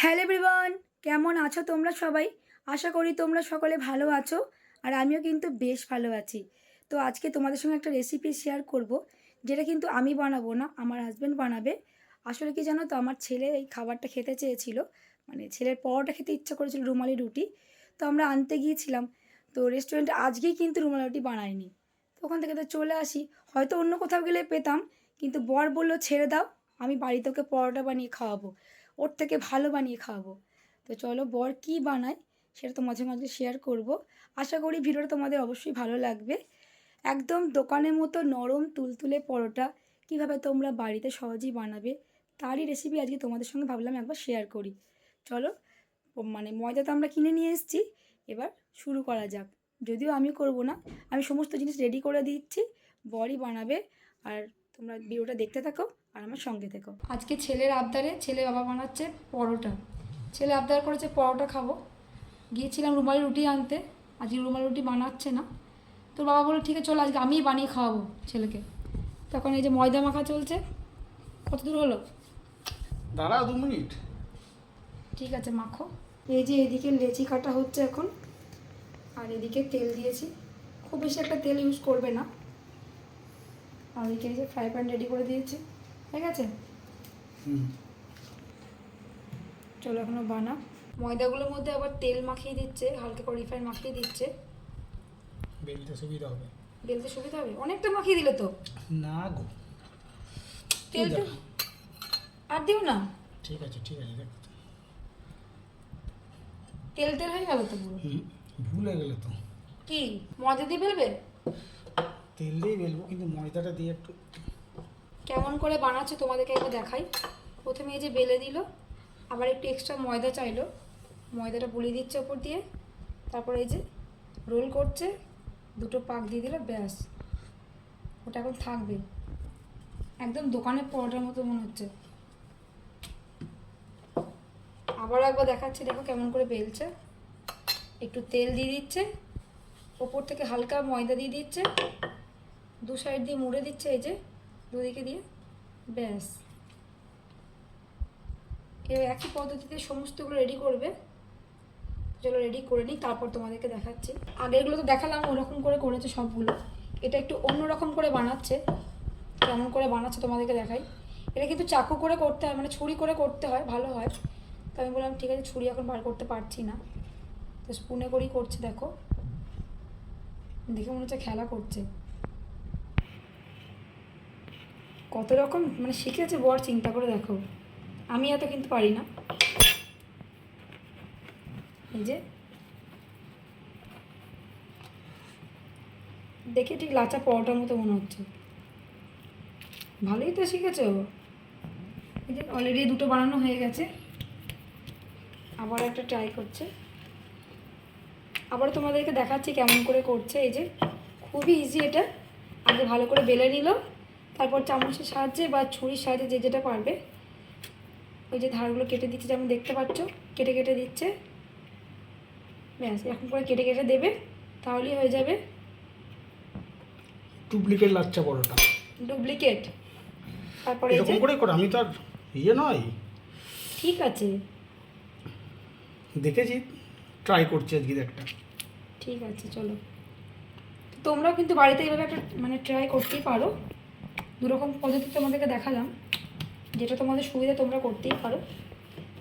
Hello everyone, কেমন আছো তোমরা সবাই? আশা করি তোমরা সকলে ভালো আছো আর আমিও কিন্তু বেশ ভালো আছি। তো আজকে তোমাদের সঙ্গে একটা রেসিপি শেয়ার করব, যেটা কিন্তু আমি বানাবো না, আমার হাজব্যান্ড বানাবে। আসলে কি জানো তো, আমার ছেলে এই খাবারটা খেতে চেয়েছিল, মানে ছেলের পরোটা খেতে ইচ্ছা করেছিল, রুমালি রুটি। তো আমরা আনতে গিয়েছিলাম, তো রেস্টুরেন্টে আজকেই কিন্তু রুমালি রুটি বানায়নি। তো ওখান থেকে তো চলে আসি, হয়তো অন্য কোথাও গেলে পেতাম, কিন্তু বর বললো ছেড়ে দাও, আমি বাড়িতে ওকে পরোটা বানিয়ে খাওয়াবো, ওর থেকে ভালো বানিয়ে খাওয়াবো। তো চলো বর কী বানায় সেটা তো মাঝে মাঝে শেয়ার করব। আশা করি ভিডিওটা তোমাদের অবশ্যই ভালো লাগবে। একদম দোকানের মতো নরম তুলতুলে পরোটা কীভাবে তোমরা বাড়িতে সহজেই বানাবে, তারই রেসিপি আজকে তোমাদের সঙ্গে ভাবলাম একবার শেয়ার করি। চলো, মানে ময়দা তো আমরা কিনে নিয়ে এসেছি, এবার শুরু করা যাক। যদিও আমি করব না, আমি সমস্ত জিনিস রেডি করে দিচ্ছি, বরই বানাবে। আর তোমরা ভিডিওটা দেখতে থাকো আর আমার সঙ্গে থেকো। আজকে ছেলের আবদারে ছেলে বাবা বানাচ্ছে পরোটা। ছেলে আবদার করেছে পরোটা খাবো। গিয়েছিলাম রুমালি রুটি আনতে, আজকে রুমালি রুটি বানাচ্ছে না। তোর বাবা বললো ঠিক আছে চলো আজকে আমিই বানিয়ে খাওয়াবো ছেলেকে। তখন এই যে ময়দা মাখা চলছে। কত দূর হলো? দাঁড়া 2 মিনিট। ঠিক আছে মাখো। এই যে এদিকে লেচি কাটা হচ্ছে এখন, আর এদিকে তেল দিয়েছি। খুব বেশি একটা তেল ইউজ করবে না। আর এদিকে এই যে ফ্রাই প্যান রেডি করে দিয়েছি, ঠিক আছে। চলো এখনো বানা। ময়দাগুলোর মধ্যে আবার তেল মাখিয়ে দিচ্ছে, হালকা করে রিফাইন মাখিয়ে দিচ্ছে। বেলতে সুবিধা হবে। বেলতে সুবিধা হবে, অনেকটা মাখিয়ে দিলে তো। না গো, তেলটা আর দিও না। ঠিক আছে ঠিক আছে, দেখ তেল তেল হয়ে গেল তো পুরো। ভুলে গেলে তো। কি ময়দা দিয়ে বেলবে? তেল দিয়ে বেলবো, কিন্তু ময়দাটা দিয়ে একটু। কেমন করে বানাচ্ছে তোমাদেরকে একবার দেখাই। প্রথমে এই যে বেলে দিল, আবার একটু এক্সট্রা ময়দা চাইলো, ময়দাটা বুলিয়ে দিচ্ছে ওপর দিয়ে। তারপরে এই যে রোল করছে, দুটো পাক দিয়ে দিল, ব্যাস। ওটা এখন থাকবে, একদম দোকানের পরোটার মতো মনে হচ্ছে। আবার একবার দেখাচ্ছি, দেখো কেমন করে বেলছে। একটু তেল দিয়ে দিচ্ছে, ওপর থেকে হালকা ময়দা দিয়ে দিচ্ছে, দু সাইড দিয়ে মুড়ে দিচ্ছে, এই যে দুদিকে দিয়ে, ব্যাস। এবার একই পদ্ধতিতে সমস্তগুলো রেডি করবে। চলো রেডি করে নিই, তারপর তোমাদেরকে দেখাচ্ছি। আগেরগুলো তো দেখালাম, ওরকম করে করেছে সবগুলো। এটা একটু অন্যরকম করে বানাচ্ছে, কেমন করে বানাচ্ছে তোমাদেরকে দেখাই। এটা কিন্তু চাকু করে করতে হয়, মানে ছুরি করে করতে হয়, ভালো হয়। তো আমি বললাম ঠিক আছে, ছুরি এখন বার করতে পারছি না, তো স্পুনে করেই করছে। দেখো, দেখে মনে হচ্ছে খেলা করছে। কত রকম মানে শিখেছে বর, চিন্তা করে দেখো। আমি এত কিন্তু পারি না। এই যে দেখে ঠিক লাচা পরোটার মতো মনে হচ্ছে। ভালোই তো শিখেছো। এই যে অলরেডি দুটো বানানো হয়ে গেছে, আবার একটা ট্রাই করছে। আবার তোমাদেরকে দেখাচ্ছি কেমন করে করছে। এই যে খুবই ইজি এটা। আগে ভালো করে বেলে নিল, তারপর চামচের সাহায্যে বা ছুরির সাহায্যে যে যেটা পারবে, ওই যে ধারগুলো কেটে দিচ্ছে, যেমন দেখতে পাচ্ছ কেটে কেটে দিচ্ছে। ব্যাস এরকম করে কেটে কেটে দেবে, তাহলেই হয়ে যাবে ডুপ্লিকেট লাচ্চা পরোটা। ডুপ্লিকেট। তারপরে এই যে এরকম করে করে, আমি তো আর ইয়ে নয়। ঠিক আছে, দেখেছি, ট্রাই করছি আজকে একটা। ঠিক আছে চলো। তোমরাও কিন্তু বাড়িতে এইভাবে একটা মানে ট্রাই করতেই পারো। দুরকম পদ্ধতি তোমাদেরকে দেখালাম, যেটা তোমাদের সুবিধা তোমরা করতেই পারো।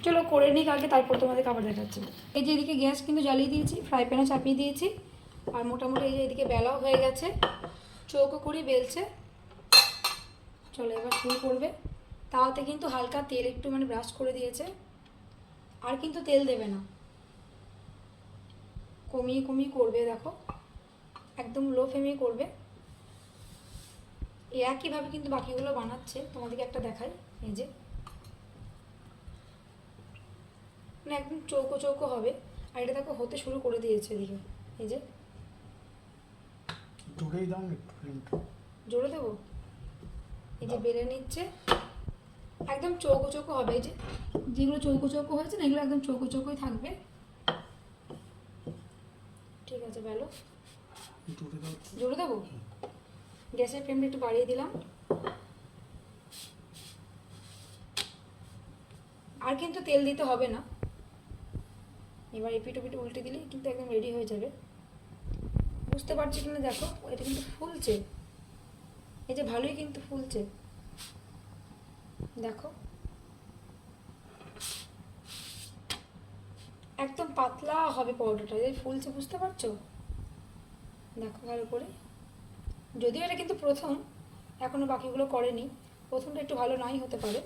চলো করে নিই আগে, তারপর তোমাদেরকে আবার দেখাচ্ছি। এই যে এদিকে গ্যাস কিন্তু জ্বালিয়ে দিয়েছি, ফ্রাই প্যানে চাপিয়ে দিয়েছি। আর মোটামুটি এই যে এদিকে বেলাও হয়ে গেছে, চৌকো করে বেলছে। চলো এবার শুরু করবে। তাওয়াতে কিন্তু হালকা তেল একটু মানে ব্রাশ করে দিয়েছে, আর কিন্তু তেল দেবে না, কমিয়ে কমিয়ে করবে। দেখো একদম লো ফ্লেমেই করবে। এই একইভাবে কিন্তু বাকিগুলো বানাচ্ছে, তোমাদেরকে একটা দেখাই। এই যে মানে একদম চৌকো চৌকো হবে। আর এটা দেখো হতে শুরু করে দিয়েছে এদিকে। এই যে জোরেই দাও একটু ফ্লেমটা। জোরে দেবো। এই যে বেলে নিচ্ছে, একদম চৌকো চৌকো হবে। এই যে যেগুলো চৌকো চৌকো হয়েছে না, এগুলো একদম চৌকো চৌকোই থাকবে। ঠিক আছে বেলো। জোরে দাও। জোরে দেবো। গ্যাসের ফ্লেমটা একটু বাড়িয়ে দিলাম। আর কিন্তু তেল দিতে হবে না। এবার এপিট ওপিট উল্টে দিলেই কিন্তু একদম রেডি হয়ে যাবে। বুঝতে পারছি কিনা দেখো, এটা কিন্তু ফুলছে, এই যে ভালোই কিন্তু ফুলছে, দেখো একদম পাতলা হবে পরোটাটা, এই ফুলছে, বুঝতে পারছো? দেখো ভালো করে। যদিও এটা কিন্তু প্রথম, এখনো বাকিগুলো করেনি, প্রথমটা একটু ভালো নাই হতে পারে,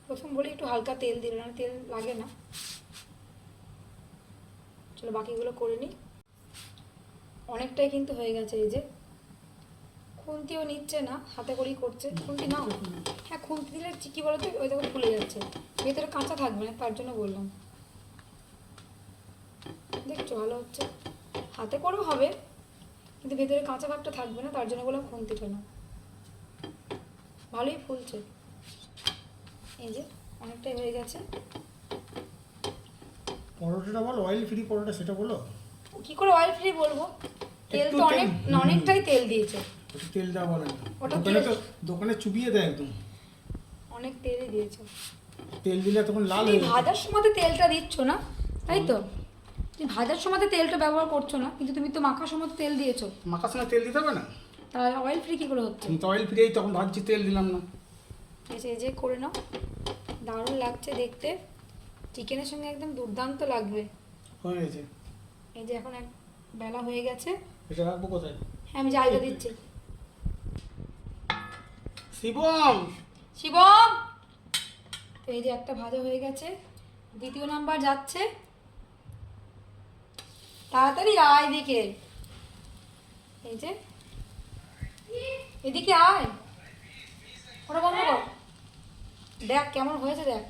প্রথম বলে একটু হালকা তেল দিল, না তেল লাগে না। চলো বাকিগুলো করে নিই। অনেকটাই কিন্তু হয়ে গেছে, এই যে খুন্তিও নিচ্ছে না, হাতে করেই করছে। খুন্তি নাও, হ্যাঁ খুন্তি দিলে কি বলতো ওই দেখো ফুলে যাচ্ছে, ভেতরে কাঁচা থাকবে না, তার জন্য বললাম। দেখছো ভালো হচ্ছে, হাতে করেও হবে কিন্তু ভেতরে কাঁচা ভাবটা থাকবে না, তার জন্য বললাম খুন্তিটা না। ভালোই ফুলছে, এই যে অনেকটাই হয়ে গেছে। পরোটাটা বলো, অয়েল ফ্রি পরোটা সেটা বলো। কি করে অয়েল ফ্রি বলবো? তেল একটু তো অনেক, অনেকটাই তেল দিয়েছে। একটু তেল দেওয়া বলে না, ওটা দোকানে তেল- তো দোকানে চুবিয়ে দেয় একদম, অনেক তেলই দিয়েছে। তেল দিলে তখন লাল তুমি হয়ে যায়। ভাজার সময় তো তেলটা দিচ্ছ না, তাই তো? তুমি ভাজার সময় তো তেলটা ব্যবহার করছো না, কিন্তু তুমি তো মাখার সময় তো তেল দিয়েছো, মাখার সময় তেল দিতে হবে না? তাহলে অয়েল ফ্রি কি করে হচ্ছে? তুমি তো অয়েল ফ্রি, তখন ভাবছি তেল দিলাম না। এই যে করে নাও, দারুণ লাগছে দেখতে, চিকেনের সঙ্গে একদম দুর্দান্ত লাগবে। হয়ে গেছে। এই যে এখন এক বেলা হয়ে গেছে, এটা রাখবো কোথায়? হ্যাঁ আমি জায়গা দিচ্ছি। শিবম, শিবম, তো এই যে একটা ভাজা হয়ে গেছে, দ্বিতীয় নাম্বার যাচ্ছে। তাড়াতাড়ি আয় এদিকে, এই যে এদিকে আয়, ওটা বন্ধ কর। দেখ কেমন হয়েছে দেখ,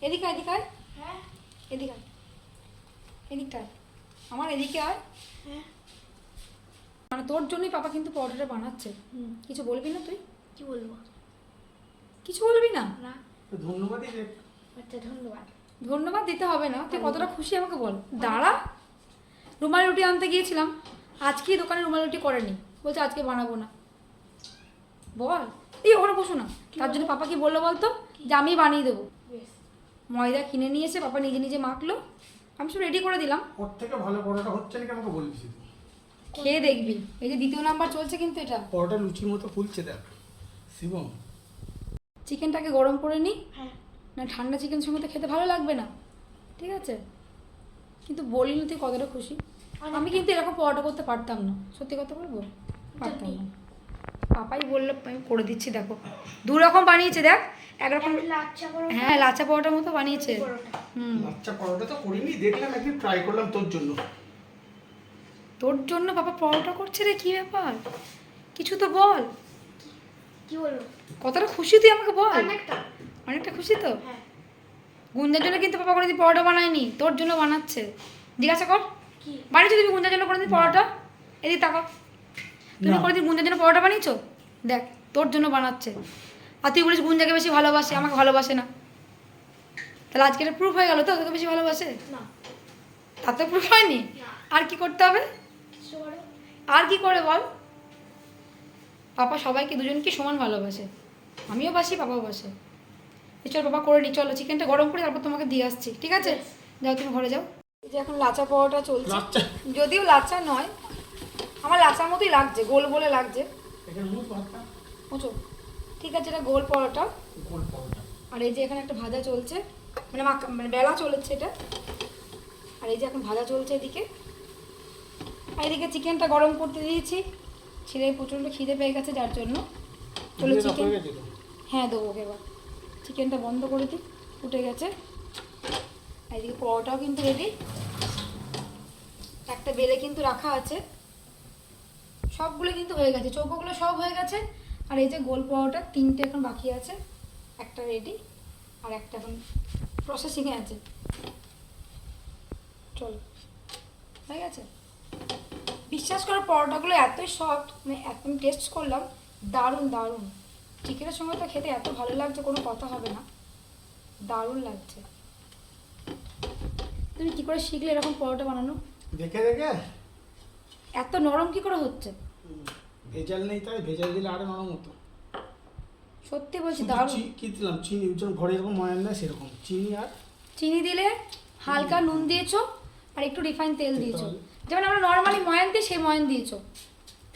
এদিকে আয়, এদিকে আয়, এদিকে আয়, এদিকটা আয়, আমার এদিকে আয়। মানে তোর জন্যই পাপা কিন্তু পরোটাটা বানাচ্ছে। কিছু বলবি না তুই? কি বলবো? কিছু বলবি না? না। তো ধন্যবাদই দে। আচ্ছা ধন্যবাদ। ধন্যবাদ দিতে হবে না, তুই কতটা খুশি আমাকে বল। দাঁড়া, রুমাল রুটি আনতে গিয়েছিলাম, আজকেই দোকানে রুমাল রুটি করেনি, বলছে আজকে বানাবো না। বল, এই ওখানে বসো না। তার জন্য পাপা কি বললো বলতো, যে আমি বানিয়ে দেবো। বেশ। ময়দা কিনে নিয়ে এসে পাপা নিজে নিজে মাখলো, আমি সব রেডি করে দিলাম। ওর থেকে ভালো পরোটা হচ্ছে নাকি আমাকে বলবি শুধু। খেয়ে দেখবি, এই যে দ্বিতীয় নাম্বার চলছে কিন্তু এটা। পরোটা লুচির মতো ফুলছে দেখ শিবম। চিকেনটাকে গরম করে নিই, হ্যাঁ। না ঠান্ডা চিকেন সঙ্গে তো খেতে ভালো লাগবে না, ঠিক আছে? কিন্তু বলি না তুই কতটা খুশি। আমি কিন্তু এরকম পরোটা করতে পারতাম না, সত্যি কথা বলবো, পারতাম না। পাপাই বললো আমি করে দিচ্ছি, দেখো দু রকম বানিয়েছে, দেখ একরকম, লাচ্ছা পরোটা, হ্যাঁ লাচা পরোটার মতো বানিয়েছে। পরোটা। আচ্ছা পরোটা তো করিনি, দেখলাম একদিন ট্রাই করলাম তোর জন্য। তোর জন্য পাপা পরোটা করছে রে, কি ব্যাপার? কিছু তো বল, কি বলবো? কতটা খুশি তুই আমাকে বল। অনেকটা। অনেকটা খুশি তো? হ্যাঁ। গুঞ্জার জন্য কিন্তু পাপা কোনোদিন পরোটা বানায়নি, তোর জন্য বানাচ্ছে। জিজ্ঞাসা কর, কি? বানিয়েছো তুমি গুঞ্জার জন্য কোনোদিন পরোটা? এদিকে তাকো, তুমি না। কোনোদিন গুঞ্জার জন্য পরোটা বানিয়েছো? দেখ তোর জন্য বানাচ্ছে। আর তুই বলিস গুঞ্জাকে বেশি ভালোবাসে, আমাকে ভালোবাসে না, তাহলে আজকে এটা প্রুফ হয়ে গেল তো তোকে বেশি ভালোবাসে? না। তার তো প্রুফ হয়নি, না। আর কি করতে হবে? কিছু করো। আর কি করে বল? পাপা সবাইকে দুজনকে সমান ভালোবাসে, আমিও বাসি পাপাও বাসে। এই চল বাবা করে নি, চলো চিকেনটা গরম করে তারপর তোমাকে দিয়ে আসছি, ঠিক আছে? যাও তুমি ঘরে যাও। এই যে এখন লাচা পরোটা চলছে, লাচ্চা? যদিও লাচা নয়, আমার লাচার মতোই লাগছে, গোল বলে লাগছে। এখানে মুখ ভাতটা বুঝো, ঠিক আছে, এটা গোল পরোটা। গোল পরোটা। আর এই যে এখানে একটা ভাজা চলছে, মানে মানে বেলা চলেছে এটা। আর এই যে এখন ভাজা চলছে এদিকে, আর এদিকে চিকেনটা গরম করতে দিয়েছি। ছেলে প্রচণ্ড খিদে পেয়ে গেছে, যার জন্য চলো চিকেন, হয়ে গেছে তো? হ্যাঁ দেবো ওকে। এবার চিকেনটা বন্ধ করে দিই, ফুটে গেছে। আর এদিকে পরোটাও কিন্তু রেডি, একটা বেলে কিন্তু রাখা আছে। সবগুলো কিন্তু হয়ে গেছে, চৌকোগুলো সব হয়ে গেছে। আর এই যে গোল পরোটা তিনটে এখন বাকি আছে, একটা রেডি আর একটা এখন প্রসেসিংয়ে আছে। চলো, হয়ে গেছে। বিশ্বাস করো পরোটাগুলো এতই সফট, মানে এত টেস্ট করলাম, দারুণ দারুণ। চিকেনের সঙ্গে তো খেতে এত ভালো লাগছে, কোনো কথা হবে না, দারুণ লাগছে। তুমি কি করে শিখলে এরকম পরোটা বানানো? দেখে দেখে। এত নরম কি করে হচ্ছে? ভেজাল নেই তাই, ভেজাল দিলে আরো নরম হতো। সত্যি বলছি শুধু দারুণ। কি দিলাম, চিনি, যেরকম ঘরে এরকম ময়ান দেয় সেরকম চিনি আর চিনি দিলে, হালকা নুন দিয়েছো, আর একটু রিফাইন তেল দিয়েছো, তাহলে যেমন আমরা নর্মালি ময়ান দিই সেই ময়ান দিয়েছো।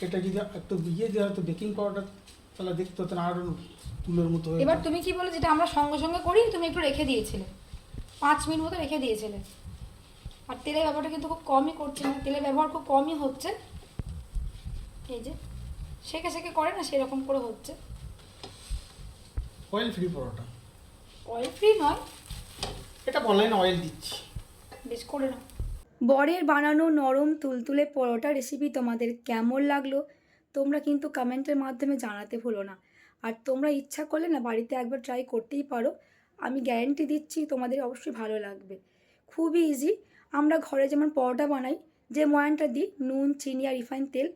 এটা যদি একটু ইয়ে দেওয়া হতো বেকিং পাউডার, তাহলে দেখতে হতো না আরও তুলোর মতো হয়ে এবার যেত। তুমি কি বলো, যেটা আমরা সঙ্গে সঙ্গে করি তুমি একটু রেখে দিয়েছিলে, 5 মিনিট মতো রেখে দিয়েছিলে। আর তেলের ব্যবহারটা কিন্তু খুব কমই করছে না, তেলের ব্যবহার খুব কমই হচ্ছে। এই যে সেকে সেকে করে না সেরকম করে হচ্ছে। অয়েল ফ্রি পরোটা, অয়েল ফ্রি নয়, এটা অনলাইনে অয়েল দিচ্ছি। বেশ করে না। বরের বানানো নরম তুলতুলে পরোটা রেসিপি তোমাদের কেমন লাগলো তোমরা কিন্তু কমেন্টের মাধ্যমে জানাতে ভুলো না। আর তোমরা ইচ্ছা করলে না বাড়িতে একবার ট্রাই করতেই পারো, আমি গ্যারেন্টি দিচ্ছি তোমাদের অবশ্যই ভালো লাগবে। খুবই ইজি। আমরা ঘরে যেমন পরোটা বানাই, যে ময়ানটা দিই নুন চিনি আর রিফাইন তেল,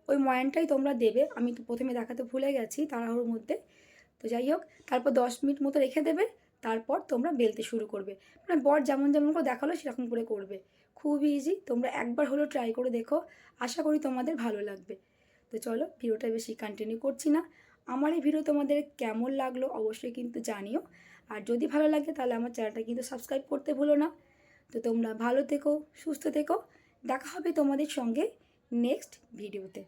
ওই ময়ানটাই তোমরা দেবে। আমি তো প্রথমে দেখাতে ভুলে গেছি তাড়াহুড়োর মধ্যে। তো যাই হোক, তারপর 10 মিনিট মতো রেখে দেবে, তারপর তোমরা বেলতে শুরু করবে। মানে বর যেমন যেমন করে দেখালো সেরকম করে করবে। খুবই ইজি, তোমরা একবার হলেও ট্রাই করে দেখো, আশা করি তোমাদের ভালো লাগবে। তো চলো ভিডিওটা বেশি কন্টিনিউ করছি না। আমার এই ভিডিও তোমাদের কেমন লাগলো অবশ্যই কিন্তু জানিও। আর যদি ভালো লাগে তাহলে আমার চ্যানেলটা কিন্তু সাবস্ক্রাইব করতে ভুলো না। তো তোমরা ভালো থেকো, সুস্থ থেকো, দেখা হবে তোমাদের সঙ্গে নেক্সট ভিডিওতে।